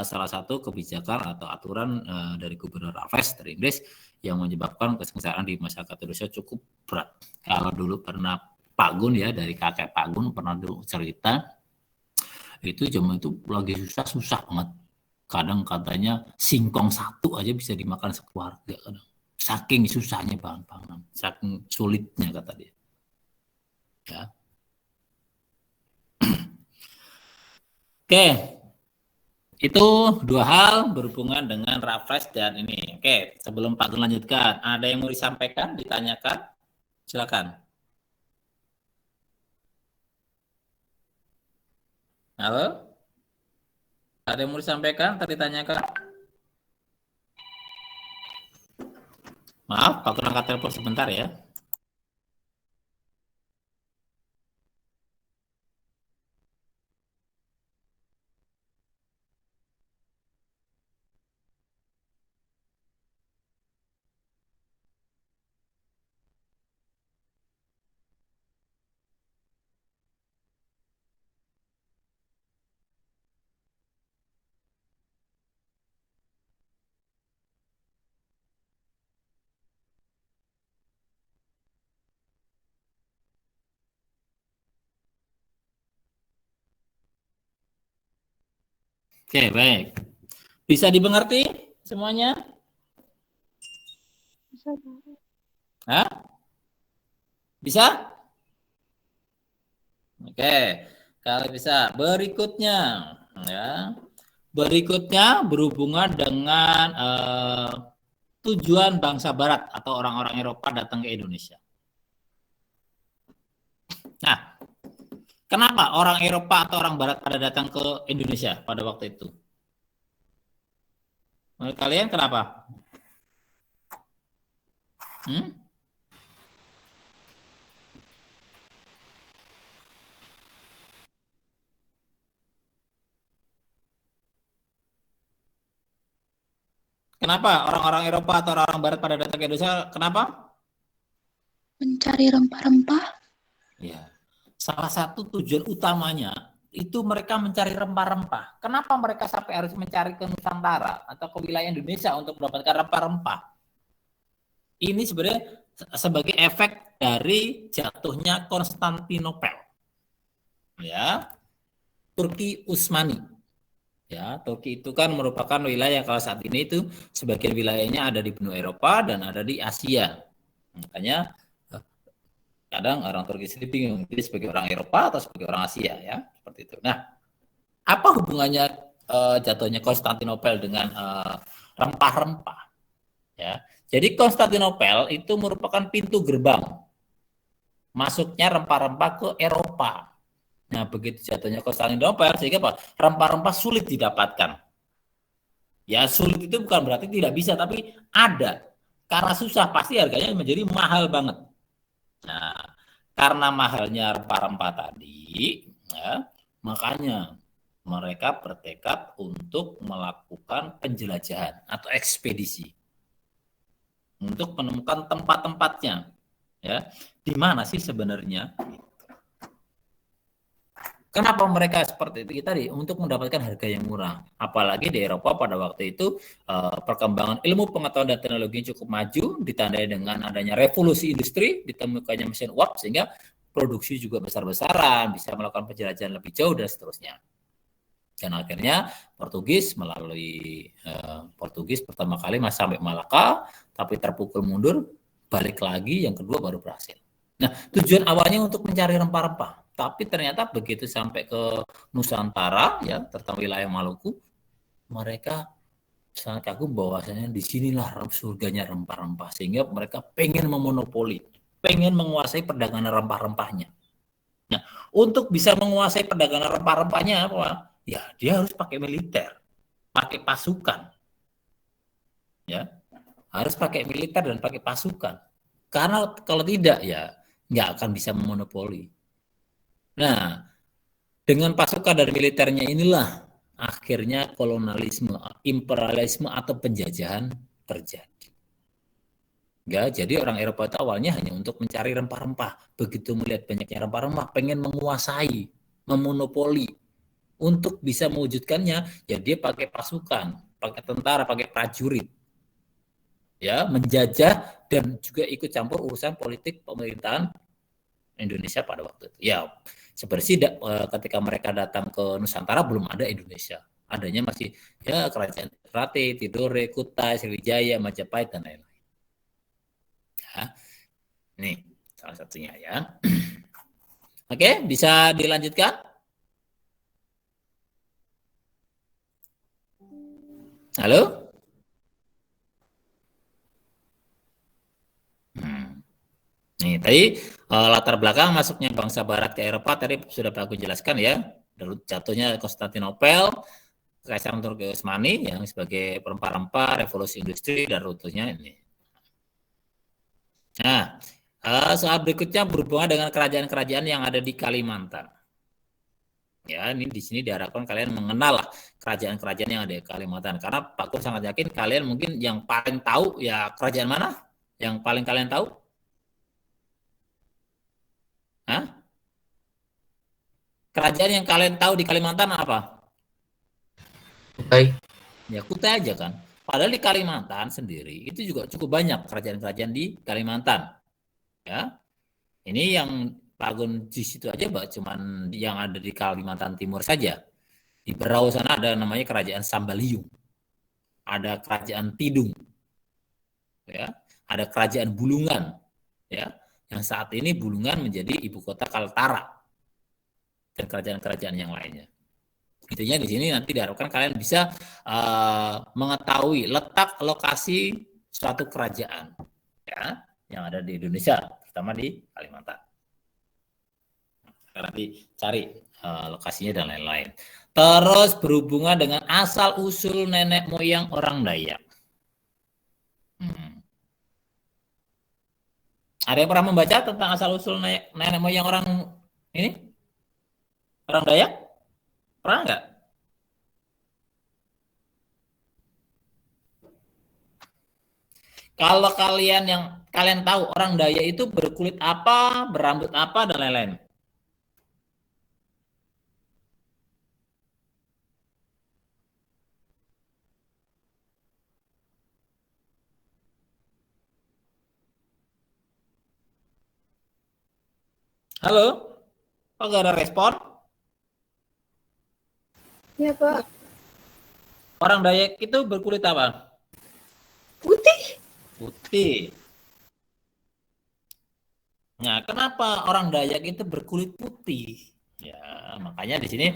S3: salah satu kebijakan atau aturan dari Gubernur Raffles dari Inggris yang menyebabkan kesengsaraan di masyarakat Indonesia cukup berat. Kalau dulu pernah Pak Gun ya, dari kakek Pak Gun pernah dulu cerita, itu zaman itu lagi susah banget. Kadang katanya singkong satu aja bisa dimakan sekeluarga. Kadang. Saking susahnya bahan pangan, saking sulitnya kata dia. Ya. Oke, itu dua hal berhubungan dengan Raffles dan ini. Oke, sebelum Pak Gun lanjutkan, ada yang mau disampaikan, ditanyakan? Silakan. Halo? Ada yang mau disampaikan atau ditanyakan? Maaf, Pak Gun angkat telepon sebentar ya. Oke, baik. Bisa dimengerti semuanya?
S5: Bisa.
S3: Hah? Bisa? Oke, kalau bisa. Berikutnya, ya. Berikutnya berhubungan dengan tujuan bangsa Barat atau orang-orang Eropa datang ke Indonesia. Nah, kenapa orang Eropa atau orang Barat pada datang ke Indonesia pada waktu itu? Menurut kalian kenapa? Kenapa orang-orang Eropa atau orang-orang Barat pada datang ke Indonesia? Kenapa?
S1: Mencari rempah-rempah.
S3: Ya, salah satu tujuan utamanya itu mereka mencari rempah-rempah. Kenapa mereka sampai harus mencari ke Nusantara atau ke wilayah Indonesia untuk mendapatkan rempah-rempah? Ini sebenarnya sebagai efek dari jatuhnya Konstantinopel. Ya, Turki Utsmani. Ya, Turki itu kan merupakan wilayah kalau saat ini itu sebagian wilayahnya ada di benua Eropa dan ada di Asia. Makanya kadang orang Turki sendiri bingung dia sebagai orang Eropa atau sebagai orang Asia ya, seperti itu. Nah, apa hubungannya jatuhnya Konstantinopel dengan rempah-rempah? Ya, jadi Konstantinopel itu merupakan pintu gerbang masuknya rempah-rempah ke Eropa. Nah, begitu jatuhnya Konstantinopel sehingga apa? Rempah-rempah sulit didapatkan. Ya, sulit itu bukan berarti tidak bisa, tapi ada. Karena susah pasti harganya menjadi mahal banget. Nah, karena mahalnya rempah-rempah tadi, ya, makanya mereka bertekad untuk melakukan penjelajahan atau ekspedisi untuk menemukan tempat-tempatnya, ya, di mana sih sebenarnya. Kenapa mereka seperti itu tadi? Untuk mendapatkan harga yang murah. Apalagi di Eropa pada waktu itu perkembangan ilmu pengetahuan dan teknologi cukup maju, ditandai dengan adanya revolusi industri, ditemukannya mesin uap, sehingga produksi juga besar-besaran, bisa melakukan penjelajahan lebih jauh dan seterusnya. Dan akhirnya Portugis melalui Portugis pertama kali masih sampai Malaka, tapi terpukul mundur, balik lagi, yang kedua baru berhasil. Nah, tujuan awalnya untuk mencari rempah-rempah. Tapi ternyata begitu sampai ke Nusantara, ya, terutama wilayah Maluku, mereka sangat kagum bahwasanya disinilah surganya rempah-rempah, sehingga mereka pengen memonopoli, pengen menguasai perdagangan rempah-rempahnya. Nah, Untuk bisa menguasai perdagangan rempah-rempahnya apa? Ya, dia harus pakai militer, pakai pasukan. Ya, harus pakai militer dan pakai pasukan. Karena kalau tidak ya nggak akan bisa memonopoli. Nah, dengan pasukan dan militernya inilah akhirnya kolonialisme, imperialisme atau penjajahan terjadi. Ya, jadi orang Eropa itu awalnya hanya untuk mencari rempah-rempah. Begitu melihat banyaknya rempah-rempah, pengen menguasai, memonopoli. Untuk bisa mewujudkannya, ya dia pakai pasukan, pakai tentara, pakai prajurit. Ya, menjajah dan juga ikut campur urusan politik pemerintahan Indonesia pada waktu itu. Ya, seperti ketika mereka datang ke Nusantara belum ada Indonesia. Adanya masih ya kerajaan Ternate, Tidore, Kutai, Sriwijaya, Majapahit dan lain-lain. Ya. Ini salah satunya ya. Oke, bisa dilanjutkan? Halo? Nih, tadi latar belakang masuknya bangsa Barat ke Eropa tadi sudah aku jelaskan ya. Jatuhnya Konstantinopel, Kaisar Turki Utsmani yang sebagai rempah-rempah, revolusi industri dan rutenya ini. Nah, soal berikutnya berhubungan dengan kerajaan-kerajaan yang ada di Kalimantan. Ya, ini di sini diharapkan kalian mengenal lah kerajaan-kerajaan yang ada di Kalimantan. Karena Pak Kur sangat yakin kalian mungkin yang paling tahu ya kerajaan mana? Yang paling kalian tahu? Hah? Kerajaan yang kalian tahu di Kalimantan apa?
S2: Kutai.
S3: Ya, Kutai aja kan. Padahal di Kalimantan sendiri itu juga cukup banyak kerajaan-kerajaan di Kalimantan. Ya. Ini yang Pak Agun di situ aja cuman yang ada di Kalimantan Timur saja. Di Berau sana ada namanya Kerajaan Sambaliung. Ada Kerajaan Tidung. Ya, ada Kerajaan Bulungan. Ya, yang saat ini Bulungan menjadi ibu kota Kaltara. Dan kerajaan-kerajaan yang lainnya. Intinya di sini nanti diharapkan kalian bisa mengetahui letak lokasi suatu kerajaan ya yang ada di Indonesia, terutama di Kalimantan. Nanti cari lokasinya dan lain-lain. Terus berhubungan dengan asal usul nenek moyang orang Dayak. Ada yang pernah membaca tentang asal usul nenek moyang orang ini? Orang Dayak? Pernah nggak? Kalau kalian tahu orang Dayak itu berkulit apa, berambut apa, dan lain-lain. Halo? Kok nggak ada respon?
S5: Ya, Pak.
S3: Orang Dayak itu berkulit apa?
S5: Putih.
S3: Putih. Nah, kenapa orang Dayak itu berkulit putih? Ya, makanya di sini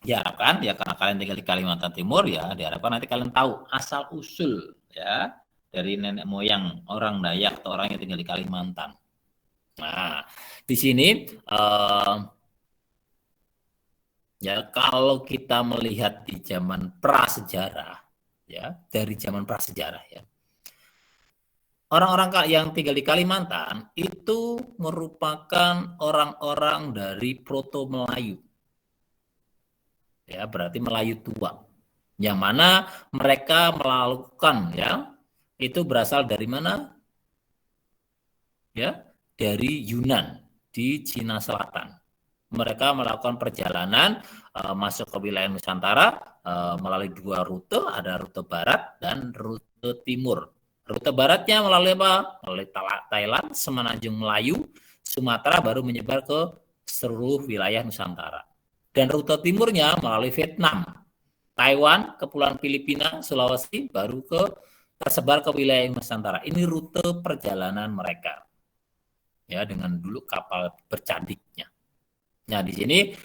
S3: diharapkan ya karena kalian tinggal di Kalimantan Timur ya, diharapkan nanti kalian tahu asal usul ya dari nenek moyang orang Dayak atau orang yang tinggal di Kalimantan. Nah, di sini ya kalau kita melihat di zaman prasejarah ya, dari zaman prasejarah ya. Orang-orang yang tinggal di Kalimantan itu merupakan orang-orang dari Proto Melayu. Ya, berarti Melayu tua. Yang mana mereka melakukan ya, itu berasal dari mana? Ya, dari Yunan di Cina Selatan. Mereka melakukan perjalanan masuk ke wilayah Nusantara melalui dua rute, ada rute barat dan rute timur. Rute baratnya melalui apa? Melalui Thailand, Semenanjung Melayu, Sumatera, baru menyebar ke seluruh wilayah Nusantara. Dan rute timurnya melalui Vietnam, Taiwan, Kepulauan Filipina, Sulawesi, baru tersebar ke wilayah Nusantara. Ini rute perjalanan mereka. Ya, dengan dulu kapal bercandiknya. Nah, di sini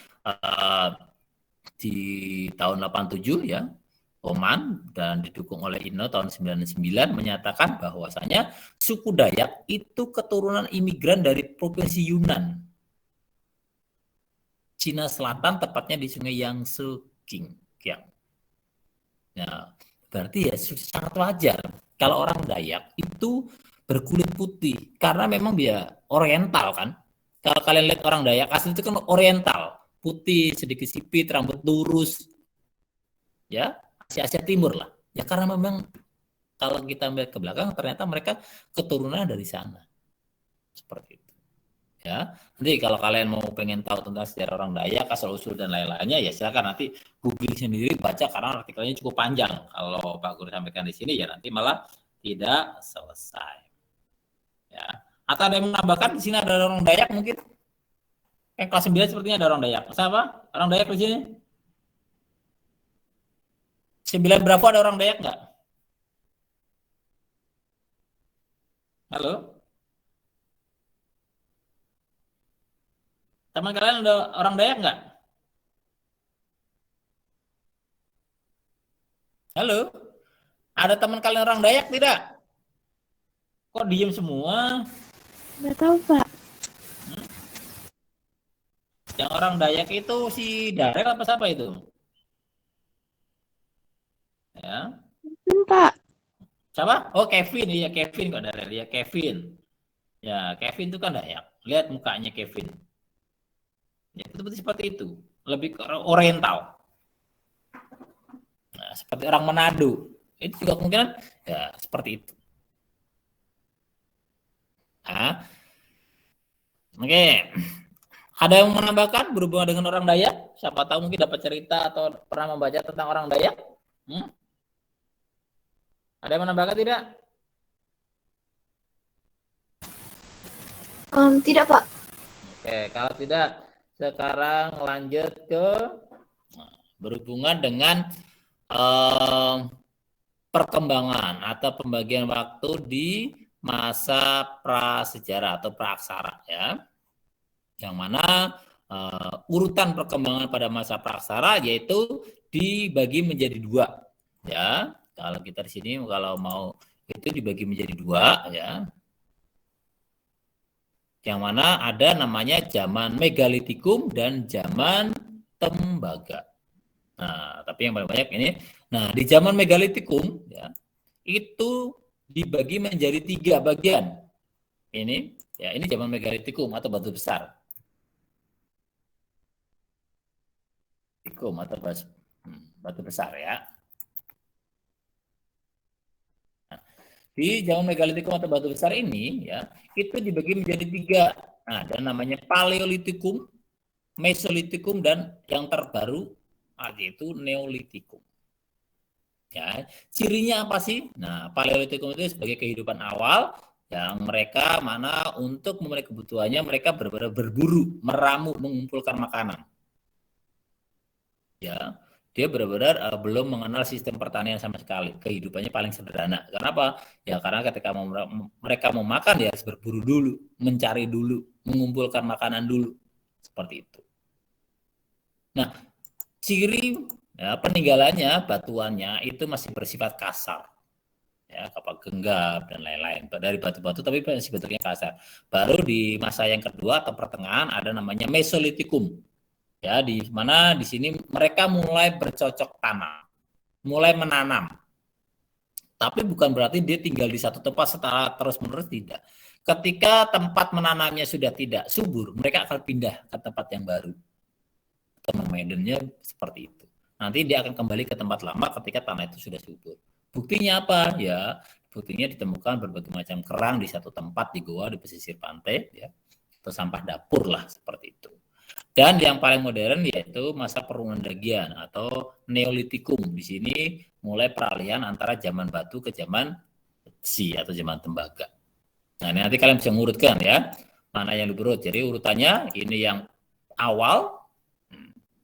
S3: di tahun 87 ya, Oman dan didukung oleh INO tahun 99 menyatakan bahwasanya suku Dayak itu keturunan imigran dari provinsi Yunan. Cina Selatan, tepatnya di Sungai Yangtze Kiang. Nah, berarti ya sangat wajar kalau orang Dayak itu berkulit putih karena memang dia oriental kan. Kalau kalian lihat orang Dayak asli itu kan oriental, putih, sedikit sipit, rambut lurus, ya Asia Timur lah. Ya karena memang kalau kita melihat ke belakang ternyata mereka keturunan dari sana, seperti itu. Ya, nanti kalau kalian mau pengen tahu tentang sejarah orang Dayak, asal usul dan lain-lainnya, ya silakan nanti googling sendiri, baca karena artikelnya cukup panjang. Kalau Pak Guru sampaikan di sini, ya nanti malah tidak selesai. Ya, atau ada yang menambahkan di sini ada orang Dayak mungkin? Yang kelas 9 sepertinya ada orang Dayak. Siapa? Orang Dayak di sini? 9 Bravo ada orang Dayak nggak? Halo? Teman kalian ada orang Dayak nggak? Halo? Ada teman kalian orang Dayak tidak? Kok diem semua?
S1: Nggak tahu, Pak.
S3: Yang orang Dayak itu si Darel apa siapa itu? Ya.
S1: Mungkin, Pak.
S3: Siapa? Oh, Kevin. Iya, Kevin kok Darel. Ya, Kevin. Ya, Kevin itu kan Dayak. Lihat mukanya Kevin. Ya, itu seperti itu. Lebih ke oriental. Nah, seperti orang Manado. Itu juga kemungkinan ya seperti itu. Nah, oke. Ada yang menambahkan berhubungan dengan orang Dayak? Siapa tahu mungkin dapat cerita atau pernah membaca tentang orang Dayak? Ada yang menambahkan tidak?
S5: Tidak, Pak.
S3: Oke, kalau tidak, sekarang lanjut ke berhubungan dengan perkembangan atau pembagian waktu di masa prasejarah atau praaksara, ya. Yang mana urutan perkembangan pada masa praaksara yaitu dibagi menjadi 2, ya. Kalau kita di sini kalau mau itu dibagi menjadi 2, ya. Yang mana ada namanya zaman megalitikum dan zaman tembaga. Nah, tapi yang paling banyak ini, nah di zaman megalitikum, ya, itu dibagi menjadi 3 bagian. Ini, ya, ini zaman megalitikum atau batu besar. Atau batu besar, ya. Nah, di zaman megalitikum atau batu besar ini, ya, itu dibagi menjadi 3. Nah, ada namanya paleolitikum, mesolitikum, dan yang terbaru yaitu neolitikum. Ya, cirinya apa sih? Nah, paleolitikum itu sebagai kehidupan awal yang mereka mana untuk memenuhi kebutuhannya mereka berburu, meramu, mengumpulkan makanan. Ya, dia benar-benar belum mengenal sistem pertanian sama sekali. Kehidupannya paling sederhana. Kenapa? Ya karena ketika mereka mau makan ya harus berburu dulu, mencari dulu, mengumpulkan makanan dulu. Seperti itu. Nah, ciri ya, peninggalannya, batuannya itu masih bersifat kasar. Ya, kapal genggam dan lain-lain. Dari batu-batu tapi masih bentuknya kasar. Baru di masa yang kedua atau pertengahan ada namanya mesolitikum. Ya, di mana di sini mereka mulai bercocok tanam, mulai menanam. Tapi bukan berarti dia tinggal di satu tempat secara terus-menerus, tidak. Ketika tempat menanamnya sudah tidak subur, mereka akan pindah ke tempat yang baru. Teman medannya seperti itu. Nanti dia akan kembali ke tempat lama ketika tanah itu sudah subur. Buktinya apa? Ya, buktinya ditemukan berbagai macam kerang di satu tempat di goa di pesisir pantai, ya, atau sampah dapur lah seperti itu. Dan yang paling modern yaitu masa perundagian atau neolitikum. Di sini mulai peralihan antara zaman batu ke zaman besi atau zaman tembaga. Nah, ini nanti kalian bisa ngurutkan ya, mana yang diurut. Jadi urutannya ini yang awal,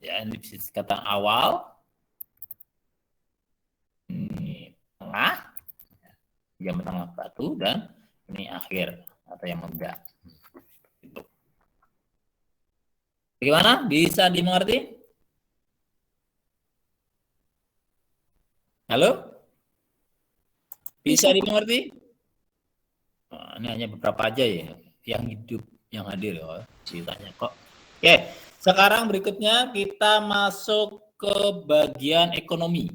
S3: ya ini bisa dikatakan awal, ini tengah, yang tengah batu, dan ini akhir atau yang muda. Bagaimana? Bisa dimengerti? Halo? Bisa dimengerti? Nah, ini hanya beberapa aja ya yang hidup, yang hadir ya ceritanya kok. Oke, Sekarang berikutnya kita masuk ke bagian ekonomi.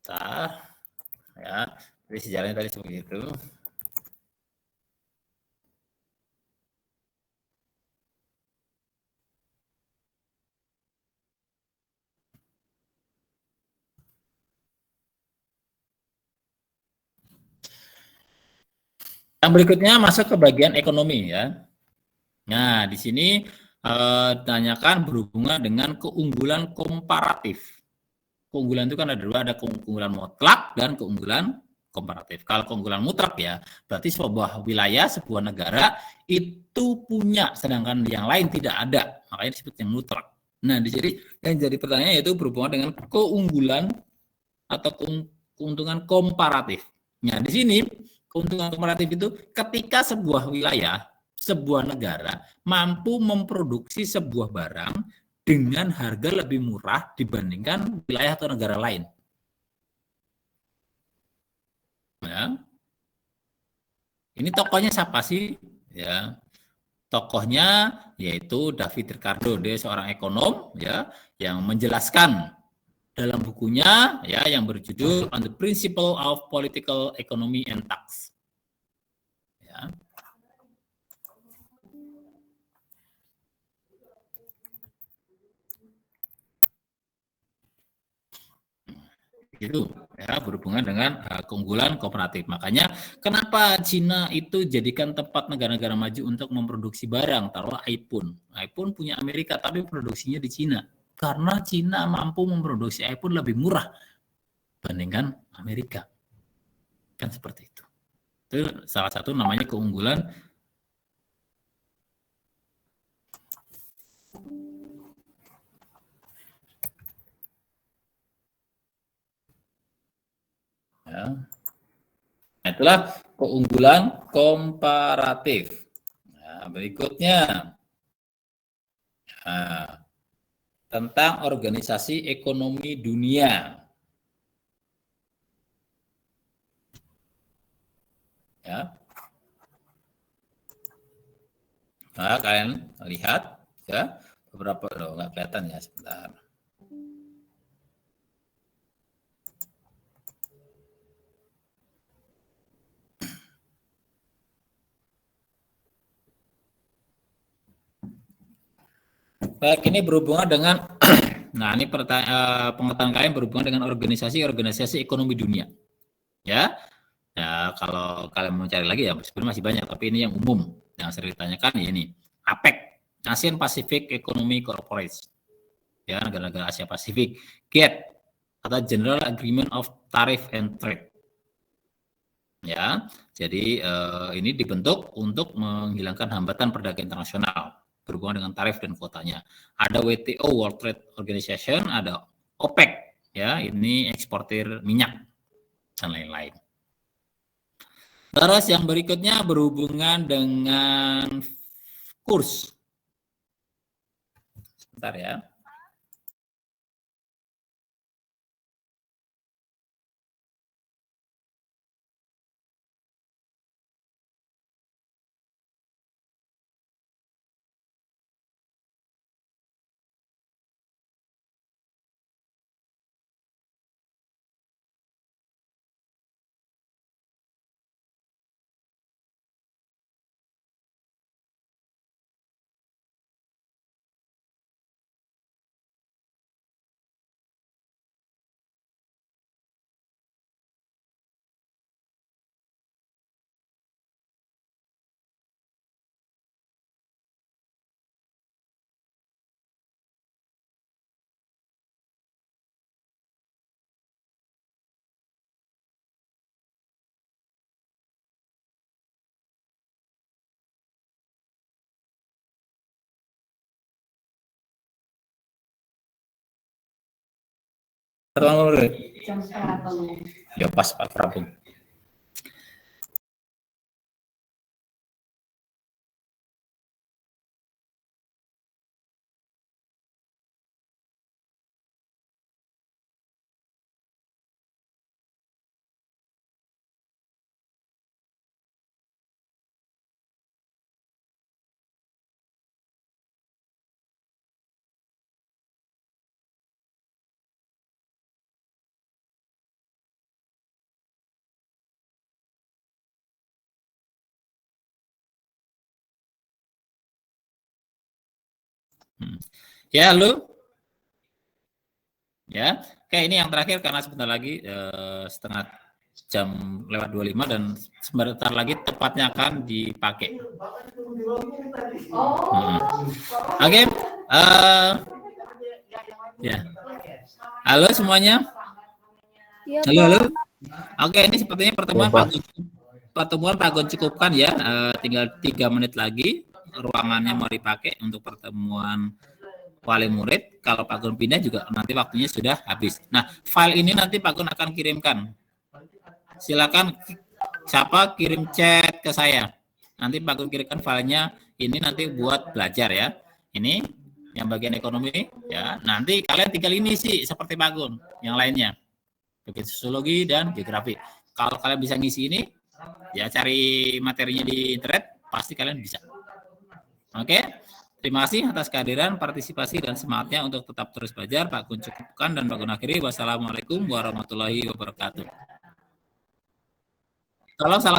S3: Nah, ya, jadi sejarahnya tadi seperti itu. Yang berikutnya masuk ke bagian ekonomi ya. Nah, di sini tanyakan berhubungan dengan keunggulan komparatif. Keunggulan itu kan ada dua, ada keunggulan mutlak dan keunggulan komparatif. Kalau keunggulan mutlak ya, berarti sebuah wilayah, sebuah negara itu punya, sedangkan yang lain tidak ada. Makanya disebut yang mutlak. Nah, di sini yang jadi pertanyaan yaitu berhubungan dengan keunggulan atau keuntungan komparatif. Nah, di sini keuntungan komparatif itu ketika sebuah wilayah, sebuah negara mampu memproduksi sebuah barang dengan harga lebih murah dibandingkan wilayah atau negara lain. Ya. Ini tokohnya siapa sih? Ya. Tokohnya yaitu David Ricardo, dia seorang ekonom ya yang menjelaskan dalam bukunya ya yang berjudul On the Principle of Political Economy and Tax. Ya. Itu ya berhubungan dengan keunggulan kooperatif. Makanya kenapa Cina itu jadikan tempat negara-negara maju untuk memproduksi barang, taruhlah iPhone. iPhone punya Amerika tapi produksinya di Cina. Karena Cina mampu memproduksi iPhone lebih murah bandingkan Amerika. Kan seperti itu. Itu salah satu namanya keunggulan ya. Nah, itulah keunggulan komparatif. Nah, berikutnya tentang organisasi ekonomi dunia. Ya. Nah, kalian lihat ya beberapa nggak kelihatan ya sebentar. Baik, ini berhubungan dengan nah ini pengetahuan kalian berhubungan dengan organisasi ekonomi dunia. Ya. Ya, kalau kalian mau cari lagi ya sebenarnya masih banyak, tapi ini yang umum yang sering ditanyakan ya ini. APEC, Asian Pacific Economic Corporation. Ya, negara-negara Asia Pasifik. GATT atau General Agreement of Tariff and Trade. Ya, jadi ini dibentuk untuk menghilangkan hambatan perdagangan internasional berhubungan dengan tarif dan kuotanya. Ada WTO World Trade Organization, ada OPEC, ya ini eksportir minyak dan lain-lain. Terus yang berikutnya berhubungan dengan kurs. Sebentar ya. Ya pas Pak Prabowo. Ya, lu? Ya, oke, ini yang terakhir karena sebentar lagi setengah jam lewat 25 dan sebentar lagi tepatnya akan dipakai. Oke, ya. Halo semuanya.
S5: Iya,
S3: Halo.
S5: Pak.
S3: Oke, ini sepertinya pertemuan Pak Gun cukupkan ya. Tinggal 3 menit lagi ruangannya mau dipakai untuk pertemuan wali murid. Kalau Pak Gun pindah juga nanti waktunya sudah habis. Nah, file ini nanti Pak Gun akan kirimkan. Silakan siapa kirim chat ke saya. Nanti Pak Gun kirimkan filenya ini nanti buat belajar ya. Ini yang bagian ekonomi ya. Nanti kalian tinggal ini sih seperti Pak Gun, yang lainnya. Bagian sosiologi dan geografi. Kalau kalian bisa ngisi ini, ya cari materinya di internet, pasti kalian bisa. Oke, terima kasih atas kehadiran, partisipasi, dan semangatnya untuk tetap terus belajar. Pak Gun cukupkan dan Pak Gun akhiri. Wassalamualaikum warahmatullahi wabarakatuh. Tolong salah